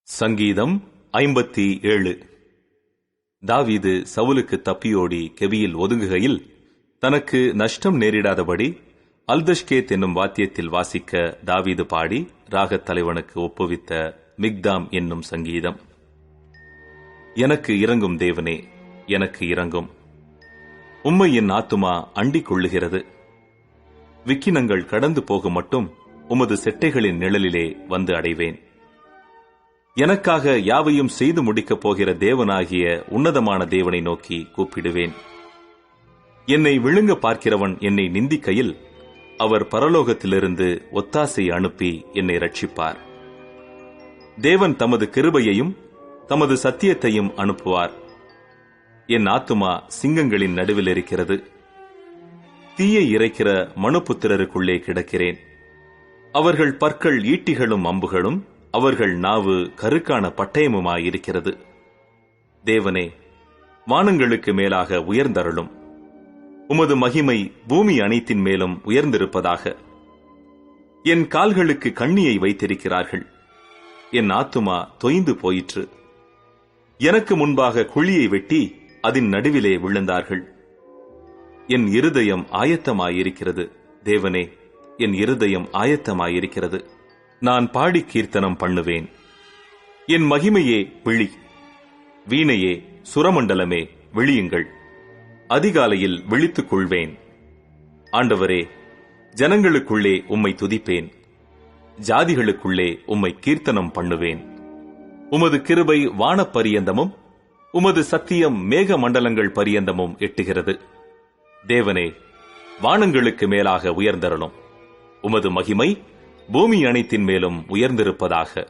சங்கீதம் 57. தாவீது சவுலுக்கு தப்பியோடி கெபியில் ஒதுங்குகையில் தனக்கு நஷ்டம் நேரிடாதபடி அல்தஷ்கேத் என்னும் வாத்தியத்தில் வாசிக்க தாவீது பாடி ராகத் தலைவனுக்கு ஒப்புவித்த மிக்தாம் என்னும் சங்கீதம். எனக்கு இரங்கும் தேவனே, எனக்கு இரங்கும். உம்மை என் ஆத்துமா அண்டிக் கொள்ளுகிறது. விக்கினங்கள் கடந்து போகும் மட்டும் உமது செட்டைகளின் நிழலிலே வந்து அடைவேன். எனக்காக யாவையும் செய்து முடிக்கப் போகிற தேவனாகிய உன்னதமான தேவனை நோக்கி கூப்பிடுவேன். என்னை விழுங்க பார்க்கிறவன் என்னை நிந்திக்கையில் அவர் பரலோகத்திலிருந்து ஒத்தாசை அனுப்பி என்னை ரட்சிப்பார். தேவன் தமது கிருபையையும் தமது சத்தியத்தையும் அனுப்புவார். என் ஆத்துமா சிங்கங்களின் நடுவில் இருக்கிறது. தீயை இறைக்கிற மனுபுத்திரருக்குள்ளே கிடக்கிறேன். அவர்கள் பற்கள் ஈட்டிகளும் அம்புகளும், அவர்கள் நாவு கருக்கான பட்டயமுமாயிருக்கிறது. தேவனே, வானங்களுக்கு மேலாக உயர்ந்தருளும். உமது மகிமை பூமி அனைத்தின் மேலும் உயர்ந்திருப்பதாக. என் கால்களுக்கு கண்ணியை வைத்திருக்கிறார்கள். என் ஆத்துமா தொய்ந்து போயிற்று. எனக்கு முன்பாக குழியை வெட்டி அதன் நடுவிலே விழுந்தார்கள். என் இருதயம் ஆயத்தமாயிருக்கிறது. தேவனே, என் இருதயம் ஆயத்தமாயிருக்கிறது. நான் பாடி கீர்த்தனம் பண்ணுவேன். என் மகிமையே விழி. வீணையே, சுரமண்டலமே, விழியுங்கள். அதிகாலையில் விழித்துக் கொள்வேன். ஆண்டவரே, ஜனங்களுக்குள்ளே உம்மை துதிப்பேன். ஜாதிகளுக்குள்ளே உம்மை கீர்த்தனம் பண்ணுவேன். உமது கிருபை வானப்பரியந்தமும் உமது சத்தியம் மேக மண்டலங்கள் பரியந்தமும் எட்டுகிறது. தேவனே, வானங்களுக்கு மேலாக உயர்ந்தருளும். உமது மகிமை பூமி அனைத்தின் மேலும் உயர்ந்திருப்பதாக.